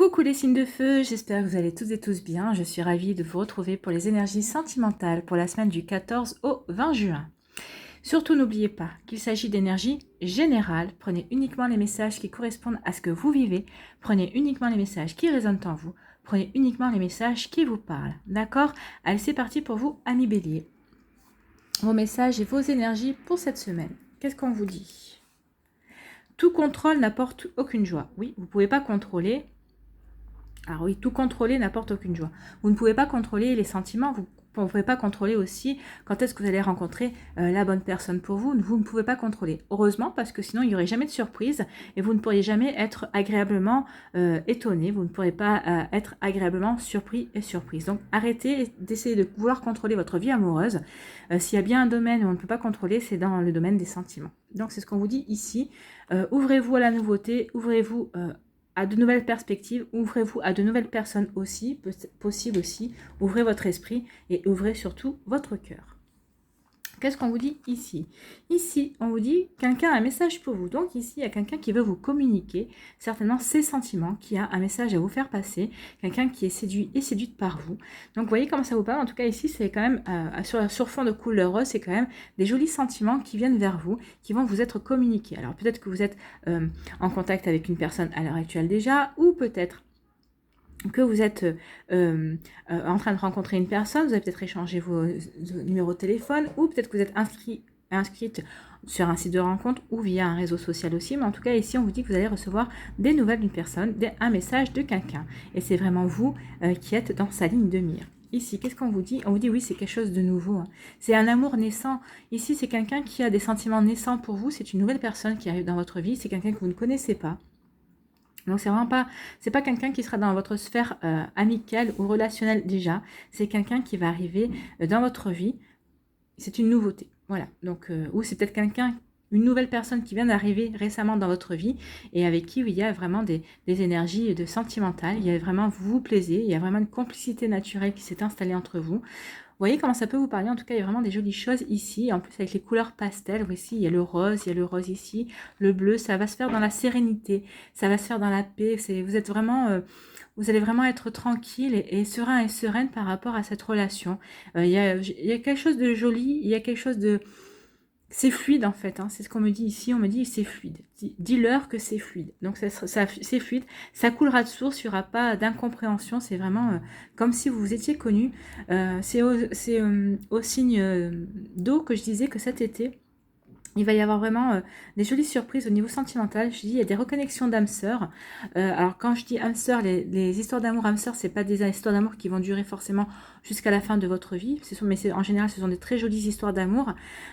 Coucou les signes de feu, j'espère que vous allez toutes et tous bien. Je suis ravie de vous retrouver pour les énergies sentimentales pour la semaine du 14 au 20 juin. Surtout n'oubliez pas qu'il s'agit d'énergie générale. Prenez uniquement les messages qui correspondent à ce que vous vivez. Prenez uniquement les messages qui résonnent en vous. Prenez uniquement les messages qui vous parlent. D'accord? Allez, c'est parti pour vous, amis bélier. Vos messages et vos énergies pour cette semaine. Qu'est-ce qu'on vous dit? Tout contrôle n'apporte aucune joie. Oui, vous ne pouvez pas contrôler. Alors oui, tout contrôler n'apporte aucune joie. Vous ne pouvez pas contrôler les sentiments, vous ne pouvez pas contrôler aussi quand est-ce que vous allez rencontrer la bonne personne pour vous. Vous ne pouvez pas contrôler. Heureusement, parce que sinon, il n'y aurait jamais de surprise et vous ne pourriez jamais être agréablement étonné. Vous ne pourrez pas être agréablement surpris et surprise. Donc, arrêtez d'essayer de vouloir contrôler votre vie amoureuse. S'il y a bien un domaine où on ne peut pas contrôler, c'est dans le domaine des sentiments. Donc, c'est ce qu'on vous dit ici. Ouvrez-vous à la nouveauté, ouvrez-vous à de nouvelles perspectives, ouvrez-vous à de nouvelles personnes aussi, possible aussi, ouvrez votre esprit et ouvrez surtout votre cœur. Qu'est-ce qu'on vous dit ici? Ici, on vous dit quelqu'un a un message pour vous. Donc ici, il y a quelqu'un qui veut vous communiquer certainement ses sentiments, qui a un message à vous faire passer, quelqu'un qui est séduit et séduite par vous. Donc vous voyez comment ça vous parle. En tout cas ici, c'est quand même, sur fond de couleur rose, c'est quand même des jolis sentiments qui viennent vers vous, qui vont vous être communiqués. Alors peut-être que vous êtes en contact avec une personne à l'heure actuelle déjà, ou peut-être que vous êtes en train de rencontrer une personne, vous avez peut-être échangé vos numéros de téléphone, ou peut-être que vous êtes inscrite sur un site de rencontre ou via un réseau social aussi, mais en tout cas ici on vous dit que vous allez recevoir des nouvelles d'une personne, un message de quelqu'un, et c'est vraiment vous qui êtes dans sa ligne de mire. Ici, qu'est-ce qu'on vous dit? On vous dit oui, c'est quelque chose de nouveau. Hein. C'est un amour naissant. Ici, c'est quelqu'un qui a des sentiments naissants pour vous. C'est une nouvelle personne qui arrive dans votre vie. C'est quelqu'un que vous ne connaissez pas. Donc c'est vraiment pas, c'est pas quelqu'un qui sera dans votre sphère amicale ou relationnelle déjà. C'est quelqu'un qui va arriver dans votre vie. C'est une nouveauté. Voilà. Donc ou c'est peut-être une nouvelle personne qui vient d'arriver récemment dans votre vie et avec qui il y a vraiment des énergies de sentimentales. Il y a vraiment vous vous plaisez. Il y a vraiment une complicité naturelle qui s'est installée entre vous. Vous voyez comment ça peut vous parler. En tout cas, il y a vraiment des jolies choses ici. En plus, avec les couleurs pastel, voici, il y a le rose ici, le bleu. Ça va se faire dans la sérénité, ça va se faire dans la paix. Vous êtes vraiment, vous allez vraiment être tranquille et serein et sereine par rapport à cette relation. Il y a quelque chose de joli, il y a quelque chose de... C'est fluide en fait, hein. C'est ce qu'on me dit ici, on me dit c'est fluide. Dis-leur que c'est fluide. Donc c'est fluide, ça coulera de source, il n'y aura pas d'incompréhension, c'est vraiment comme si vous vous étiez connus. C'est au signe d'eau que je disais que cet été, il va y avoir vraiment des jolies surprises au niveau sentimental. Je dis, il y a des reconnexions d'âmes sœurs. Alors quand je dis âmes sœurs, les histoires d'amour âmes sœurs, c'est pas des histoires d'amour qui vont durer forcément jusqu'à la fin de votre vie. Mais en général, ce sont des très jolies histoires d'amour.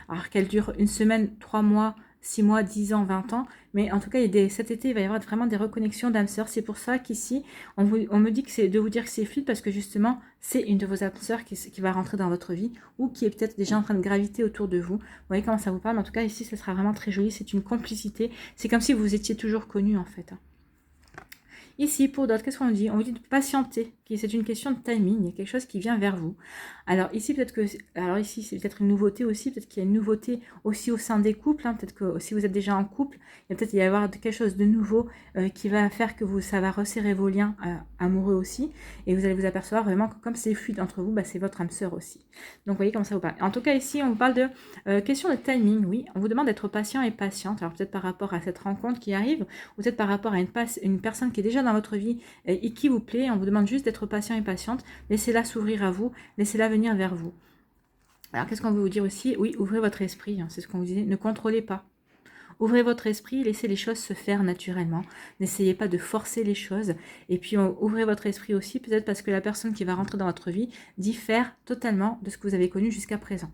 Alors qu'elles durent une semaine, 3 mois, 6 mois, 10 ans, 20 ans. Mais en tout cas, cet été, il va y avoir vraiment des reconnexions d'âmes sœurs. C'est pour ça qu'ici, on me dit que c'est de vous dire que c'est fluide parce que justement, c'est une de vos âmes sœurs qui va rentrer dans votre vie ou qui est peut-être déjà en train de graviter autour de vous. Vous voyez comment ça vous parle. En tout cas, ici, ce sera vraiment très joli. C'est une complicité. C'est comme si vous étiez toujours connus en fait. Ici, pour d'autres, qu'est-ce qu'on dit? On vous dit de patienter, c'est une question de timing, il y a quelque chose qui vient vers vous. Alors ici, c'est peut-être une nouveauté aussi, peut-être qu'il y a une nouveauté aussi au sein des couples, hein, peut-être que si vous êtes déjà en couple, il va peut-être y avoir quelque chose de nouveau qui va faire que ça va resserrer vos liens amoureux aussi, et vous allez vous apercevoir vraiment que comme c'est fluide entre vous, c'est votre âme sœur aussi. Donc vous voyez comment ça vous parle. En tout cas ici, on vous parle de question de timing, oui, on vous demande d'être patient et patiente, alors peut-être par rapport à cette rencontre qui arrive, ou peut-être par rapport à une personne qui est déjà dans votre vie et qui vous plaît, on vous demande juste d'être patient et patiente, laissez-la s'ouvrir à vous, laissez-la venir vers vous. Alors qu'est-ce qu'on veut vous dire aussi? Oui, ouvrez votre esprit, hein, c'est ce qu'on vous disait, ne contrôlez pas. Ouvrez votre esprit, laissez les choses se faire naturellement, n'essayez pas de forcer les choses, et puis ouvrez votre esprit aussi, peut-être parce que la personne qui va rentrer dans votre vie diffère totalement de ce que vous avez connu jusqu'à présent.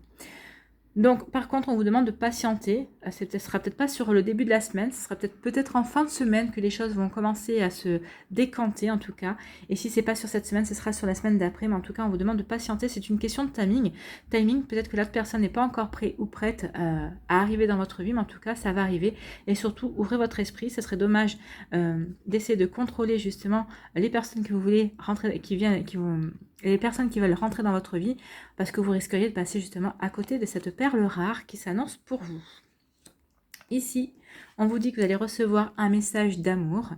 Donc, par contre, on vous demande de patienter. Ce ne sera peut-être pas sur le début de la semaine, ce sera peut-être en fin de semaine que les choses vont commencer à se décanter, en tout cas. Et si ce n'est pas sur cette semaine, ce sera sur la semaine d'après. Mais en tout cas, on vous demande de patienter. C'est une question de timing. Timing, peut-être que l'autre personne n'est pas encore prête ou prête à arriver dans votre vie, mais en tout cas, ça va arriver. Et surtout, ouvrez votre esprit. Ce serait dommage d'essayer de contrôler justement les personnes que vous voulez rentrer, et les personnes qui veulent rentrer dans votre vie, parce que vous risqueriez de passer justement à côté de cette perle rare qui s'annonce pour vous. Ici, on vous dit que vous allez recevoir un message d'amour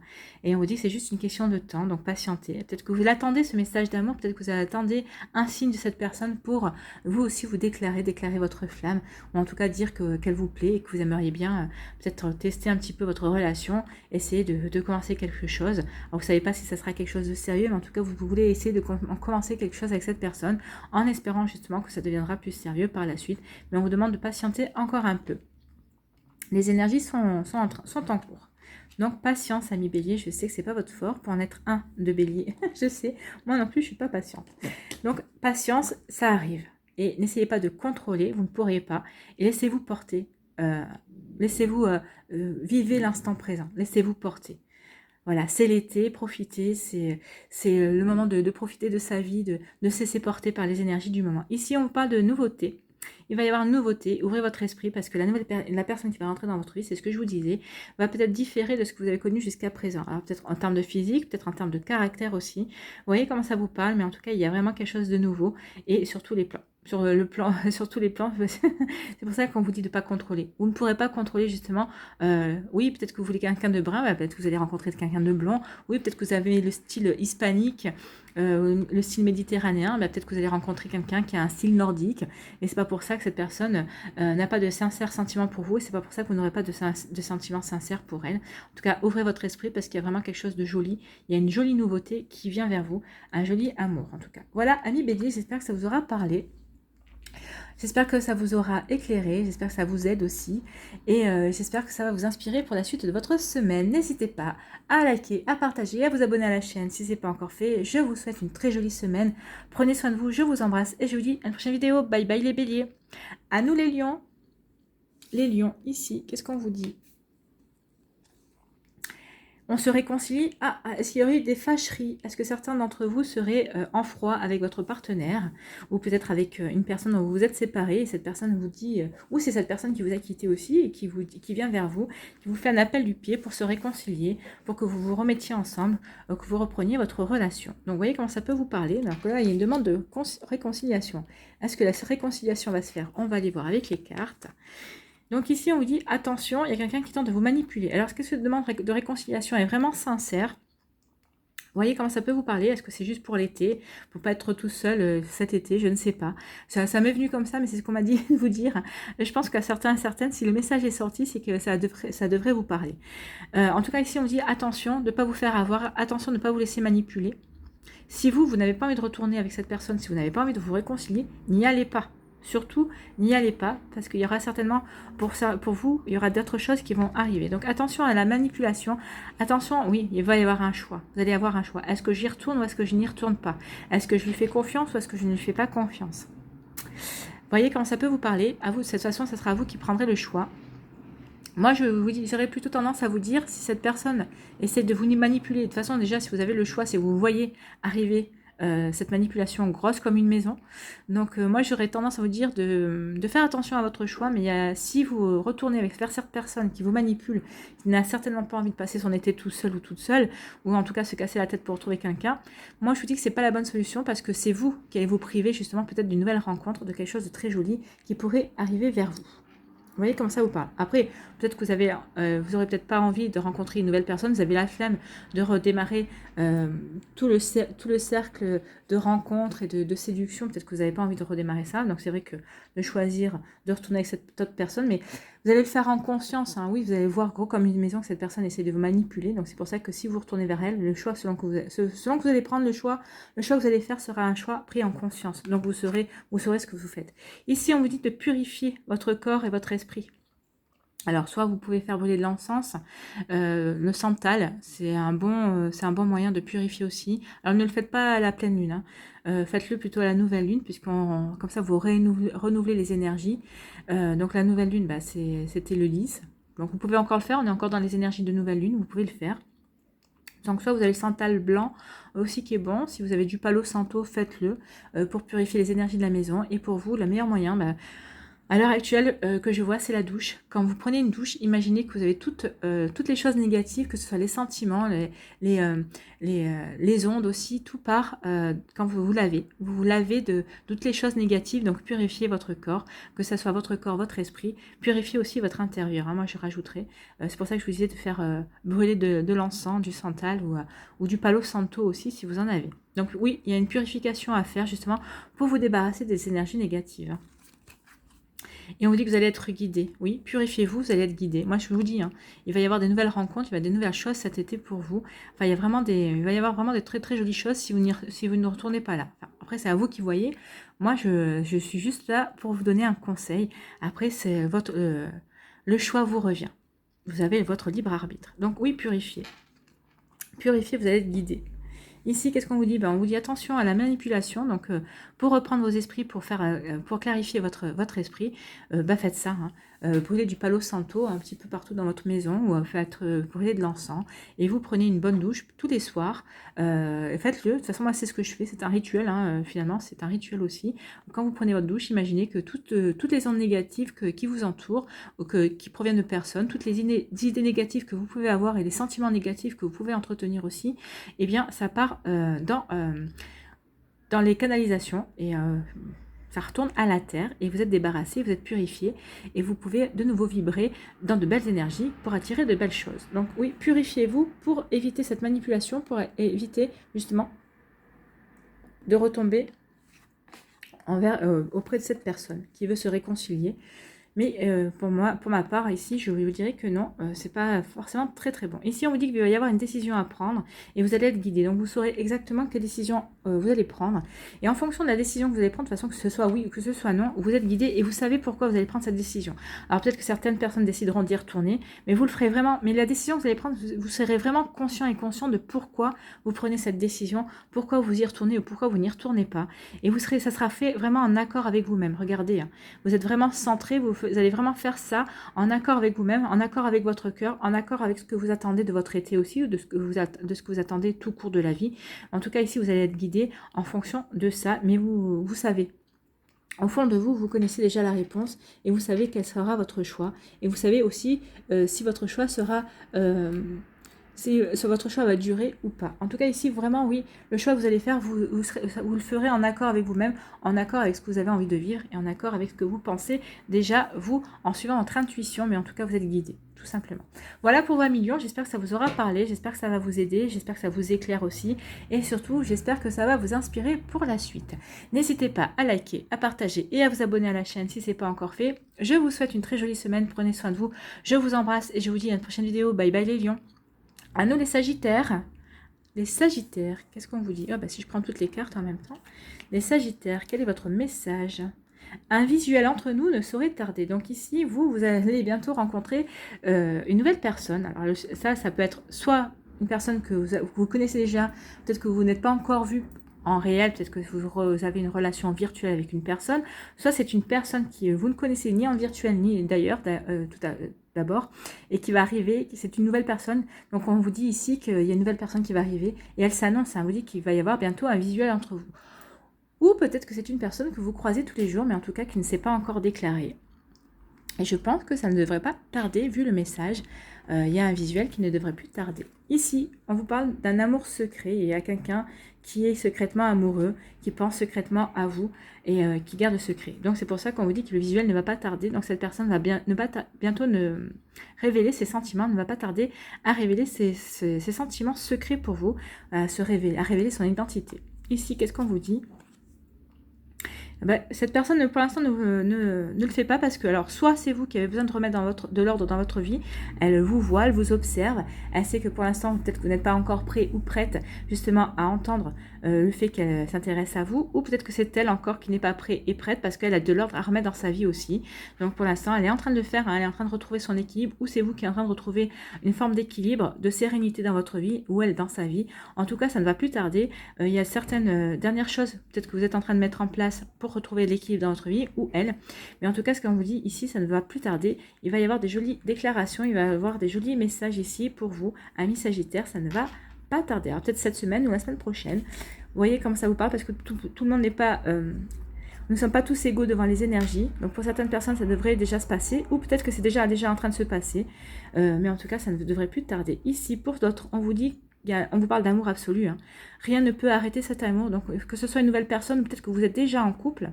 et on vous dit que c'est juste une question de temps, donc patientez. Peut-être que vous l'attendez, ce message d'amour, peut-être que vous attendez un signe de cette personne pour vous aussi vous déclarer votre flamme, ou en tout cas dire qu'elle vous plaît et que vous aimeriez bien peut-être tester un petit peu votre relation, essayer de commencer quelque chose. Alors vous ne savez pas si ça sera quelque chose de sérieux, mais en tout cas vous voulez essayer de commencer quelque chose avec cette personne en espérant justement que ça deviendra plus sérieux par la suite, mais on vous demande de patienter encore un peu. Les énergies sont en cours. Donc, patience, amis bélier. Je sais que c'est pas votre fort pour en être un de bélier. Je sais, moi non plus, je suis pas patiente. Donc, patience, ça arrive. Et n'essayez pas de contrôler, vous ne pourrez pas. Et laissez-vous porter. Laissez-vous vivre l'instant présent. Laissez-vous porter. Voilà, c'est l'été, profitez, c'est le moment de profiter de sa vie, de se laisser porter par les énergies du moment. Ici, on parle de nouveauté. Il va y avoir une nouveauté, ouvrez votre esprit parce que la personne qui va rentrer dans votre vie, c'est ce que je vous disais, va peut-être différer de ce que vous avez connu jusqu'à présent. Alors peut-être en termes de physique, peut-être en termes de caractère aussi. Vous voyez comment ça vous parle, mais en tout cas, il y a vraiment quelque chose de nouveau et sur tous les plans. Sur tous les plans, c'est pour ça qu'on vous dit de ne pas contrôler. Vous ne pourrez pas contrôler justement, oui, peut-être que vous voulez quelqu'un de brun, peut-être que vous allez rencontrer quelqu'un de blond, oui, peut-être que vous avez le style hispanique, le style méditerranéen, peut-être que vous allez rencontrer quelqu'un qui a un style nordique, et c'est pas pour ça que cette personne n'a pas de sincères sentiments pour vous, et c'est pas pour ça que vous n'aurez pas de sentiments sincères pour elle. En tout cas, ouvrez votre esprit parce qu'il y a vraiment quelque chose de joli, il y a une jolie nouveauté qui vient vers vous, un joli amour en tout cas. Voilà, amis bélier, j'espère que ça vous aura parlé. J'espère que ça vous aura éclairé, j'espère que ça vous aide aussi et j'espère que ça va vous inspirer pour la suite de votre semaine. N'hésitez pas à liker, à partager, à vous abonner à la chaîne si ce n'est pas encore fait. Je vous souhaite une très jolie semaine. Prenez soin de vous, je vous embrasse et je vous dis à une prochaine vidéo. Bye bye les béliers. À nous les lions. Les lions, ici, qu'est-ce qu'on vous dit ? On se réconcilie. Ah, est-ce qu'il y aurait eu des fâcheries? Est-ce que certains d'entre vous seraient en froid avec votre partenaire? Ou peut-être avec une personne dont vous vous êtes séparés et cette personne vous dit... ou c'est cette personne qui vous a quitté aussi et qui vient vers vous, qui vous fait un appel du pied pour se réconcilier, pour que vous vous remettiez ensemble, que vous repreniez votre relation. Donc vous voyez comment ça peut vous parler. Donc là, il y a une demande de réconciliation. Est-ce que la réconciliation va se faire? On va aller voir avec les cartes. Donc ici, on vous dit, attention, il y a quelqu'un qui tente de vous manipuler. Alors, est-ce que cette demande de réconciliation est vraiment sincère? Vous voyez comment ça peut vous parler? Est-ce que c'est juste pour l'été? Pour pas être tout seul cet été? Je ne sais pas. Ça m'est venu comme ça, mais c'est ce qu'on m'a dit de vous dire. Je pense qu'à certains et certaines, si le message est sorti, c'est que ça devrait vous parler. En tout cas, ici, on vous dit, attention de ne pas vous faire avoir, attention de ne pas vous laisser manipuler. Si vous n'avez pas envie de retourner avec cette personne, si vous n'avez pas envie de vous réconcilier, n'y allez pas. Surtout, n'y allez pas, parce qu'il y aura certainement, pour vous, il y aura d'autres choses qui vont arriver. Donc attention à la manipulation. Attention, oui, il va y avoir un choix. Vous allez avoir un choix. Est-ce que j'y retourne ou est-ce que je n'y retourne pas? Est-ce que je lui fais confiance ou est-ce que je ne lui fais pas confiance? Vous voyez comment ça peut vous parler? À vous, de cette façon, ce sera à vous qui prendrez le choix. Moi, j'aurais plutôt tendance à vous dire, si cette personne essaie de vous manipuler, de toute façon, déjà, si vous avez le choix, si vous voyez arriver cette manipulation grosse comme une maison. Donc, moi, j'aurais tendance à vous dire de faire attention à votre choix, mais si vous retournez vers cette personne qui vous manipule, qui n'a certainement pas envie de passer son été tout seul ou toute seule, ou en tout cas se casser la tête pour retrouver quelqu'un, moi, je vous dis que c'est pas la bonne solution parce que c'est vous qui allez vous priver justement peut-être d'une nouvelle rencontre, de quelque chose de très joli qui pourrait arriver vers vous. Vous voyez comment ça vous parle. Après, peut-être que vous aurez peut-être pas envie de rencontrer une nouvelle personne, vous avez la flemme de redémarrer tout le cercle de rencontres et de séduction. Peut-être que vous n'avez pas envie de redémarrer ça. Donc c'est vrai que de choisir de retourner avec cette autre personne, mais vous allez le faire en conscience. Hein. Oui, vous allez voir gros comme une maison que cette personne essaie de vous manipuler. Donc c'est pour ça que si vous retournez vers elle, le choix selon que vous allez prendre le choix que vous allez faire sera un choix pris en conscience. Donc vous saurez ce que vous faites. Ici, on vous dit de purifier votre corps et votre esprit. Alors, soit vous pouvez faire brûler de l'encens, le santal, c'est un bon moyen de purifier aussi. Alors, ne le faites pas à la pleine lune, hein. Faites-le plutôt à la nouvelle lune, comme ça, vous renouvelez les énergies. Donc, la nouvelle lune, c'était le lys. Donc, vous pouvez encore le faire, on est encore dans les énergies de nouvelle lune, vous pouvez le faire. Donc, soit vous avez le santal blanc aussi qui est bon. Si vous avez du palo santo, faites-le pour purifier les énergies de la maison. Et pour vous, le meilleur moyen... À l'heure actuelle, que je vois, c'est la douche. Quand vous prenez une douche, imaginez que vous avez toutes les choses négatives, que ce soit les sentiments, les, euh, les ondes aussi, tout part quand vous vous lavez. Vous vous lavez de toutes les choses négatives, donc purifiez votre corps, que ce soit votre corps, votre esprit, purifiez aussi votre intérieur. Hein, moi, je rajouterais. C'est pour ça que je vous disais de faire brûler de l'encens, du santal ou du palo santo aussi, si vous en avez. Donc oui, il y a une purification à faire justement pour vous débarrasser des énergies négatives. Hein. Et on vous dit que vous allez être guidé. Oui, purifiez-vous, vous allez être guidé. Moi, je vous dis, hein, il va y avoir des nouvelles rencontres, il va y avoir des nouvelles choses cet été pour vous. Enfin, il va y avoir vraiment des très très jolies choses si vous ne retournez pas là. Enfin, après, c'est à vous qui voyez. Moi, je suis juste là pour vous donner un conseil. Après, c'est le choix vous revient. Vous avez votre libre arbitre. Donc oui, purifiez. Purifiez, vous allez être guidé. Ici, qu'est-ce qu'on vous dit? On vous dit attention à la manipulation. Donc, pour reprendre vos esprits, pour clarifier votre esprit, faites ça. Hein. Brûlez du palo santo un petit peu partout dans votre maison ou brûlez de l'encens et vous prenez une bonne douche tous les soirs. Faites-le. De toute façon, moi, c'est ce que je fais. C'est un rituel. Hein, finalement, c'est un rituel aussi. Quand vous prenez votre douche, imaginez que toutes les ondes négatives qui vous entourent ou qui proviennent de personnes, toutes les idées négatives que vous pouvez avoir et les sentiments négatifs que vous pouvez entretenir aussi, eh bien, ça part dans les canalisations et ça retourne à la terre et vous êtes débarrassé, vous êtes purifié et vous pouvez de nouveau vibrer dans de belles énergies pour attirer de belles choses. Donc oui, purifiez-vous pour éviter cette manipulation, pour éviter justement de retomber auprès de cette personne qui veut se réconcilier. Mais pour ma part, ici, je vous dirais que non, c'est pas forcément très très bon. Ici, on vous dit qu'il va y avoir une décision à prendre et vous allez être guidé. Donc, vous saurez exactement quelle décision vous allez prendre. Et en fonction de la décision que vous allez prendre, de toute façon, que ce soit oui ou que ce soit non, vous êtes guidé et vous savez pourquoi vous allez prendre cette décision. Alors, peut-être que certaines personnes décideront d'y retourner, mais vous le ferez vraiment. Mais la décision que vous allez prendre, vous serez vraiment conscient et conscient de pourquoi vous prenez cette décision, pourquoi vous y retournez ou pourquoi vous n'y retournez pas. Et ça sera fait vraiment en accord avec vous-même. Regardez, hein, vous êtes vraiment centré, vous allez vraiment faire ça en accord avec vous-même, en accord avec votre cœur, en accord avec ce que vous attendez de votre été aussi, ou de ce que vous attendez tout court de la vie. En tout cas, ici, vous allez être guidé en fonction de ça, mais vous savez. Au fond de vous, vous connaissez déjà la réponse et vous savez quel sera votre choix. Et vous savez aussi si votre choix sera... si votre choix va durer ou pas. En tout cas, ici, vraiment, oui, le choix que vous allez faire, vous le ferez en accord avec vous-même, en accord avec ce que vous avez envie de vivre et en accord avec ce que vous pensez déjà, vous, en suivant votre intuition, mais en tout cas, vous êtes guidé, tout simplement. Voilà pour 20 millions, j'espère que ça vous aura parlé, j'espère que ça va vous aider, j'espère que ça vous éclaire aussi, et surtout, j'espère que ça va vous inspirer pour la suite. N'hésitez pas à liker, à partager et à vous abonner à la chaîne si ce n'est pas encore fait. Je vous souhaite une très jolie semaine, prenez soin de vous, je vous embrasse et je vous dis à une prochaine vidéo. Bye bye les lions. À nous les Sagittaires. Les Sagittaires, qu'est-ce qu'on vous dit? Si je prends toutes les cartes en même temps. Les Sagittaires, quel est votre message? Un visuel entre nous ne saurait tarder. Donc ici, vous allez bientôt rencontrer une nouvelle personne. Alors ça peut être soit une personne que vous connaissez déjà, peut-être que vous n'êtes pas encore vu en réel, peut-être que vous avez une relation virtuelle avec une personne, soit c'est une personne qui vous ne connaissez ni en virtuel ni d'ailleurs, d'abord, et qui va arriver, c'est une nouvelle personne. Donc on vous dit ici qu'il y a une nouvelle personne qui va arriver, et elle s'annonce, on vous dit qu'il va y avoir bientôt un visuel entre vous. Ou peut-être que c'est une personne que vous croisez tous les jours, mais en tout cas qui ne s'est pas encore déclarée. Et je pense que ça ne devrait pas tarder, vu le message. Il y a un visuel qui ne devrait plus tarder. Ici, on vous parle d'un amour secret. Il y a quelqu'un qui est secrètement amoureux, qui pense secrètement à vous et qui garde le secret. Donc c'est pour ça qu'on vous dit que le visuel ne va pas tarder. Donc cette personne va bientôt révéler ses sentiments, ne va pas tarder à révéler ses sentiments secrets pour vous, à révéler son identité. Ici, qu'est-ce qu'on vous dit? Cette personne, pour l'instant, ne le fait pas parce que, alors, soit c'est vous qui avez besoin de remettre de l'ordre dans votre vie, elle vous voit, elle vous observe, elle sait que pour l'instant, peut-être que vous n'êtes pas encore prêt ou prête, justement, à entendre le fait qu'elle s'intéresse à vous, ou peut-être que c'est elle encore qui n'est pas prête et prête parce qu'elle a de l'ordre à remettre dans sa vie aussi. Donc, pour l'instant, elle est en train de le faire, hein, elle est en train de retrouver son équilibre, ou c'est vous qui êtes en train de retrouver une forme d'équilibre, de sérénité dans votre vie, ou elle dans sa vie. En tout cas, ça ne va plus tarder. Il y a certaines dernières choses, peut-être que vous êtes en train de mettre en place pour retrouver l'équilibre dans votre vie, ou elle. Mais en tout cas, ce qu'on vous dit ici, ça ne va plus tarder. Il va y avoir des jolies déclarations, il va y avoir des jolis messages ici pour vous, amis Sagittaires, ça ne va pas tarder. Alors peut-être cette semaine ou la semaine prochaine. Vous voyez comment ça vous parle, parce que tout le monde n'est pas... Nous ne sommes pas tous égaux devant les énergies. Donc pour certaines personnes, ça devrait déjà se passer. Ou peut-être que c'est déjà en train de se passer. Mais en tout cas, ça ne devrait plus tarder. Ici, pour d'autres, on vous dit, on vous parle d'amour absolu. Hein. Rien ne peut arrêter cet amour. Donc que ce soit une nouvelle personne, peut-être que vous êtes déjà en couple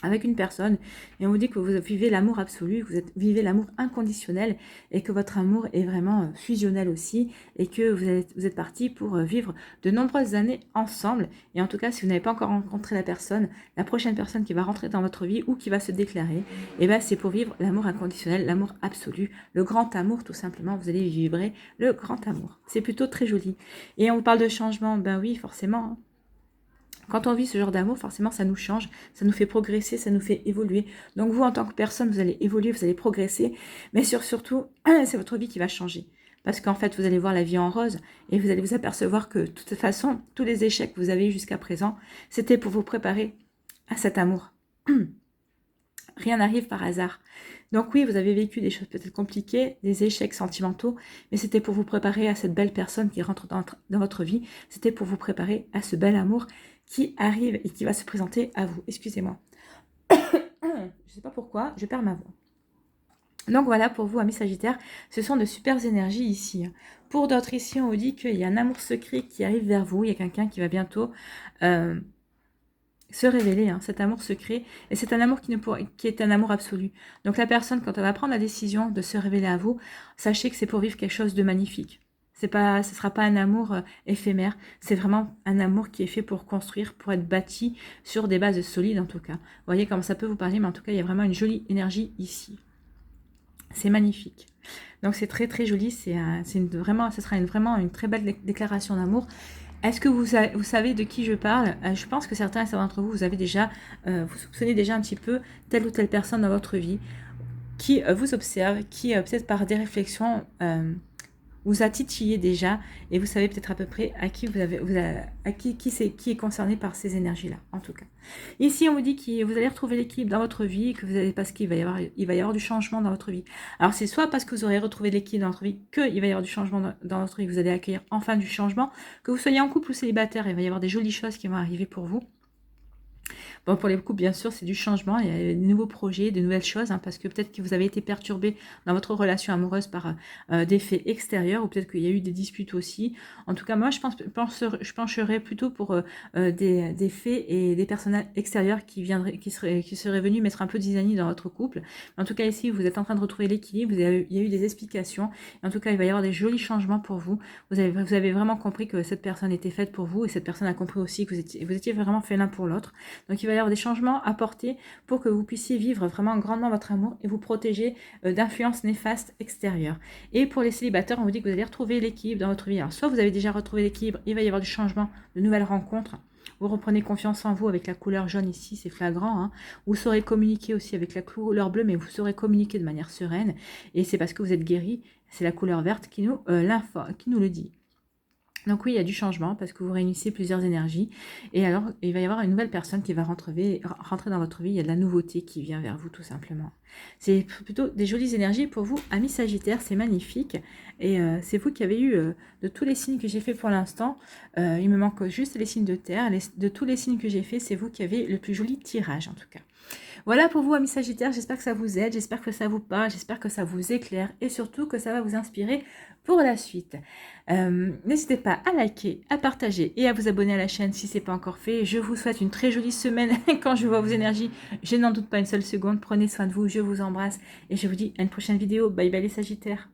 avec une personne, et on vous dit que vous vivez l'amour absolu, que vivez l'amour inconditionnel, et que votre amour est vraiment fusionnel aussi, et que vous êtes partis pour vivre de nombreuses années ensemble. Et en tout cas, si vous n'avez pas encore rencontré la personne, la prochaine personne qui va rentrer dans votre vie ou qui va se déclarer, et ben c'est pour vivre l'amour inconditionnel, l'amour absolu, le grand amour tout simplement. Vous allez vibrer le grand amour. C'est plutôt très joli. Et on vous parle de changement, ben oui, forcément. Hein. Quand on vit ce genre d'amour, forcément, ça nous change, ça nous fait progresser, ça nous fait évoluer. Donc vous, en tant que personne, vous allez évoluer, vous allez progresser, mais surtout, c'est votre vie qui va changer. Parce qu'en fait, vous allez voir la vie en rose et vous allez vous apercevoir que de toute façon, tous les échecs que vous avez eu jusqu'à présent, c'était pour vous préparer à cet amour. Rien n'arrive par hasard. Donc oui, vous avez vécu des choses peut-être compliquées, des échecs sentimentaux, mais c'était pour vous préparer à cette belle personne qui rentre dans votre vie. C'était pour vous préparer à ce bel amour qui arrive et qui va se présenter à vous. Excusez-moi. Je ne sais pas pourquoi, je perds ma voix. Donc voilà, pour vous, amis Sagittaires, ce sont de super énergies ici. Pour d'autres ici, on vous dit qu'il y a un amour secret qui arrive vers vous. Il y a quelqu'un qui va bientôt se révéler, hein, cet amour secret. Et c'est un amour qui est un amour absolu. Donc la personne, quand elle va prendre la décision de se révéler à vous, sachez que c'est pour vivre quelque chose de magnifique. Ce ne sera pas un amour éphémère, c'est vraiment un amour qui est fait pour construire, pour être bâti sur des bases solides en tout cas. Vous voyez comme ça peut vous parler, mais en tout cas, il y a vraiment une jolie énergie ici. C'est magnifique. Donc c'est très très joli, ce sera vraiment une très belle déclaration d'amour. Est-ce que vous savez de qui je parle? Je pense que certains d'entre vous, vous avez déjà, vous soupçonnez déjà un petit peu telle ou telle personne dans votre vie qui vous observe, qui peut-être par des réflexions vous a titillé déjà et vous savez peut-être à peu près à qui qui est concerné par ces énergies-là, en tout cas. Ici, on vous dit que vous allez retrouver l'équilibre dans votre vie, parce qu'il va y avoir du changement dans votre vie. Alors, c'est soit parce que vous aurez retrouvé l'équilibre dans votre vie qu'il va y avoir du changement dans votre vie, vous allez accueillir enfin du changement, que vous soyez en couple ou célibataire, il va y avoir des jolies choses qui vont arriver pour vous. Bon, pour les couples, bien sûr, c'est du changement, il y a de nouveaux projets, de nouvelles choses, hein, parce que peut-être que vous avez été perturbé dans votre relation amoureuse par des faits extérieurs, ou peut-être qu'il y a eu des disputes aussi. En tout cas, moi, je pencherais plutôt pour des faits et des personnes extérieures qui seraient venus mettre un peu d'isanie dans votre couple. En tout cas, ici, vous êtes en train de retrouver l'équilibre, il y a eu des explications, en tout cas, il va y avoir des jolis changements pour vous. Vous avez vraiment compris que cette personne était faite pour vous, et cette personne a compris aussi que vous étiez vraiment fait l'un pour l'autre. Donc, il va y avoir des changements apportés pour que vous puissiez vivre vraiment grandement votre amour et vous protéger d'influences néfastes extérieures. Et pour les célibataires, on vous dit que vous allez retrouver l'équilibre dans votre vie. Alors, soit vous avez déjà retrouvé l'équilibre, il va y avoir du changement, de nouvelles rencontres. Vous reprenez confiance en vous avec la couleur jaune ici, c'est flagrant. Hein. Vous saurez communiquer aussi avec la couleur bleue, mais vous saurez communiquer de manière sereine. Et c'est parce que vous êtes guéri, c'est la couleur verte qui nous le dit. Donc oui, il y a du changement parce que vous réunissez plusieurs énergies. Et alors, il va y avoir une nouvelle personne qui va rentrer dans votre vie. Il y a de la nouveauté qui vient vers vous, tout simplement. C'est plutôt des jolies énergies pour vous, amis Sagittaires. C'est magnifique. Et c'est vous qui avez eu, de tous les signes que j'ai fait pour l'instant, il me manque juste les signes de terre. De tous les signes que j'ai fait, c'est vous qui avez le plus joli tirage, en tout cas. Voilà pour vous, amis Sagittaires, j'espère que ça vous aide, j'espère que ça vous parle, j'espère que ça vous éclaire et surtout que ça va vous inspirer pour la suite. N'hésitez pas à liker, à partager et à vous abonner à la chaîne si ce n'est pas encore fait. Je vous souhaite une très jolie semaine quand je vois vos énergies. Je n'en doute pas une seule seconde. Prenez soin de vous, je vous embrasse et je vous dis à une prochaine vidéo. Bye bye les Sagittaires.